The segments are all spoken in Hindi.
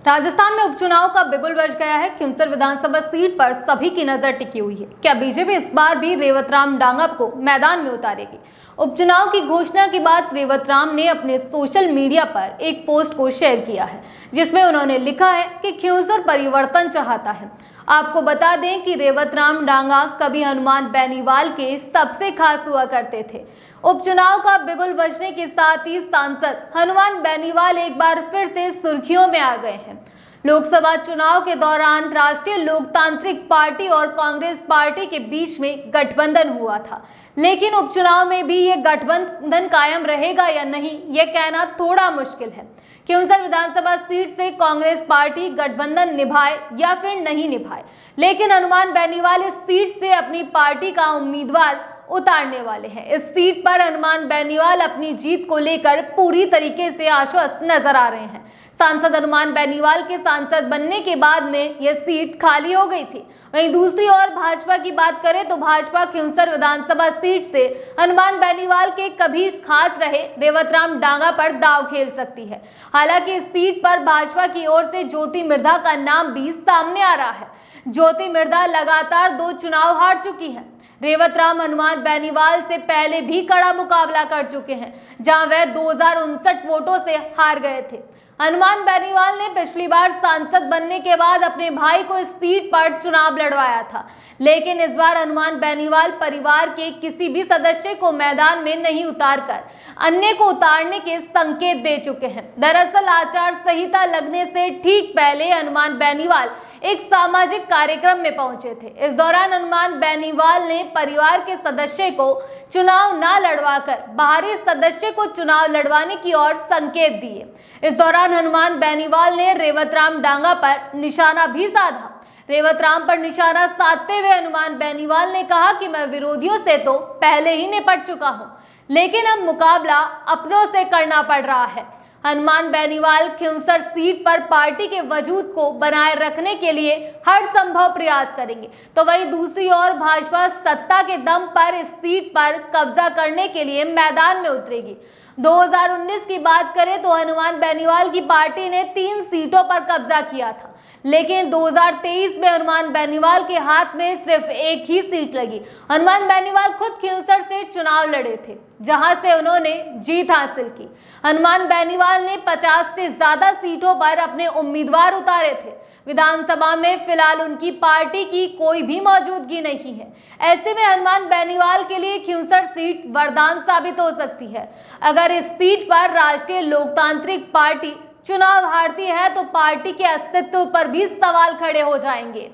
राजस्थान में उपचुनाव का बिगुल बज गया है। खिंवसर विधानसभा सीट पर सभी की नजर टिकी हुई है। क्या बीजेपी इस बार भी रेवतराम डांगा को मैदान में उतारेगी? उपचुनाव की घोषणा के बाद रेवतराम ने अपने सोशल मीडिया पर एक पोस्ट को शेयर किया है, जिसमें उन्होंने लिखा है कि खिंवसर परिवर्तन चाहता है। आपको बता दें कि रेवतराम डांगा कभी हनुमान बेनीवाल के सबसे खास हुआ करते थे। उपचुनाव का बिगुल बजने के साथ ही सांसद हनुमान बेनीवाल एक बार फिर से सुर्खियों में आ गए हैं। लोकसभा चुनाव के दौरान राष्ट्रीय लोकतांत्रिक पार्टी और कांग्रेस पार्टी के बीच में गठबंधन हुआ था, लेकिन उपचुनाव में भी ये गठबंधन कायम रहेगा या नहीं, ये कहना थोड़ा मुश्किल है। खिंवसर विधानसभा सीट से कांग्रेस पार्टी गठबंधन निभाए या फिर नहीं निभाए, लेकिन हनुमान बेनीवाल इस सीट से अपनी पार्टी का उम्मीदवार उतारने वाले हैं। इस सीट पर हनुमान बेनीवाल अपनी जीत को लेकर पूरी तरीके से आश्वस्त नजर आ रहे हैं। सांसद हनुमान बेनीवाल के सांसद बनने के बाद में यह सीट खाली हो गई थी। वहीं दूसरी ओर भाजपा की बात करें तो भाजपा खिंवसर विधानसभा सीट से हनुमान बेनीवाल के कभी खास रहे रेवतराम डांगा पर दाव खेल सकती है। हालांकि इस सीट पर भाजपा की ओर से ज्योति मिर्धा का नाम भी सामने आ रहा है। ज्योति मिर्धा लगातार 2 चुनाव हार चुकी हैं। रेवतराम हनुमान बेनीवाल से पहले भी कड़ा मुकाबला कर चुके हैं, जहां वह 2059 वोटों से हार गए थे। हनुमान बेनीवाल ने पिछली बार सांसद बनने के बाद अपने भाई को इस सीट पर चुनाव लड़वाया था, लेकिन इस बार हनुमान बेनीवाल परिवार के किसी भी सदस्य को मैदान में नहीं उतारकर अन्य को उतारने के संकेत दे चुके हैं। दरअसल आचार संहिता लगने से ठीक पहले हनुमान बेनीवाल एक सामाजिक कार्यक्रम में पहुंचे थे। इस दौरान हनुमान बेनीवाल ने परिवार के सदस्य को चुनाव न लड़वाकर बाहरी सदस्य को चुनाव लड़वाने की ओर संकेत दिए। इस दौरान हनुमान बेनीवाल ने रेवतराम डांगा पर निशाना भी साधा। रेवतराम पर निशाना साधते हुए हनुमान बेनीवाल ने कहा कि मैं विरोधियों से तो पहले ही निपट चुका हूं, लेकिन अब मुकाबला अपनों से करना पड़ रहा है। हनुमान बेनीवाल खिंवसर सीट पर पार्टी के वजूद को बनाए रखने के लिए हर संभव प्रयास करेंगे, तो वहीं दूसरी ओर भाजपा सत्ता के दम पर इस सीट पर कब्जा करने के लिए मैदान में उतरेगी। 2019 की बात करें तो हनुमान बेनीवाल की पार्टी ने 3 सीटों पर कब्जा किया था, लेकिन 2023 में हनुमान बेनीवाल के हाथ में सिर्फ एक ही सीट लगी। हनुमान बेनीवाल खुद खिंवसर से चुनाव लड़े थे, जहां से उन्होंने जीत हासिल की। हनुमान बेनीवाल ने 50 से ज्यादा सीटों पर अपने उम्मीदवार उतारे थे। विधानसभा में फिलहाल उनकी पार्टी की कोई भी मौजूदगी नहीं है। ऐसे में हनुमान बेनीवाल के लिए खिंवसर सीट वरदान साबित हो सकती है। अगर इस सीट पर राष्ट्रीय लोकतांत्रिक पार्टी चुनाव हारती है तो पार्टी के अस्तित्व पर भी सवाल खड़े हो जाएंगे,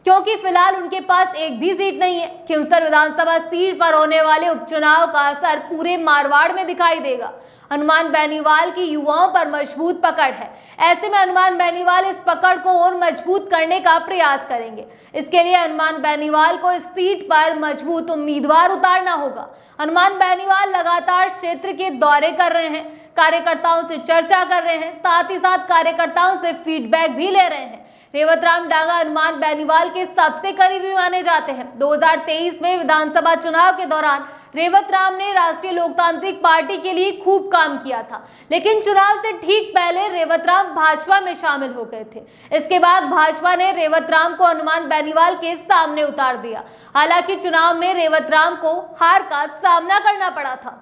क्योंकि फिलहाल उनके पास एक भी सीट नहीं है। खिंवसर विधानसभा सीट पर होने वाले उपचुनाव का असर पूरे मारवाड़ में दिखाई देगा। हनुमान बेनीवाल की युवाओं पर मजबूत पकड़ है। ऐसे में हनुमान बेनीवाल इस पकड़ को और मजबूत करने का प्रयास करेंगे। इसके लिए हनुमान बेनीवाल को इस सीट पर मजबूत उम्मीदवार उतारना होगा। हनुमान बेनीवाल लगातार क्षेत्र के दौरे कर रहे हैं, कार्यकर्ताओं से चर्चा कर रहे हैं, साथ ही साथ कार्यकर्ताओं से फीडबैक भी ले रहे हैं। रेवतराम डांगा हनुमान बेनीवाल के सबसे करीबी माने जाते हैं। 2023 में विधानसभा चुनाव के दौरान रेवतराम ने राष्ट्रीय लोकतांत्रिक पार्टी के लिए खूब काम किया था, लेकिन चुनाव से ठीक पहले रेवतराम भाजपा में शामिल हो गए थे। इसके बाद भाजपा ने रेवतराम को हनुमान बेनीवाल के सामने उतार दिया। हालांकि चुनाव में रेवतराम को हार का सामना करना पड़ा था।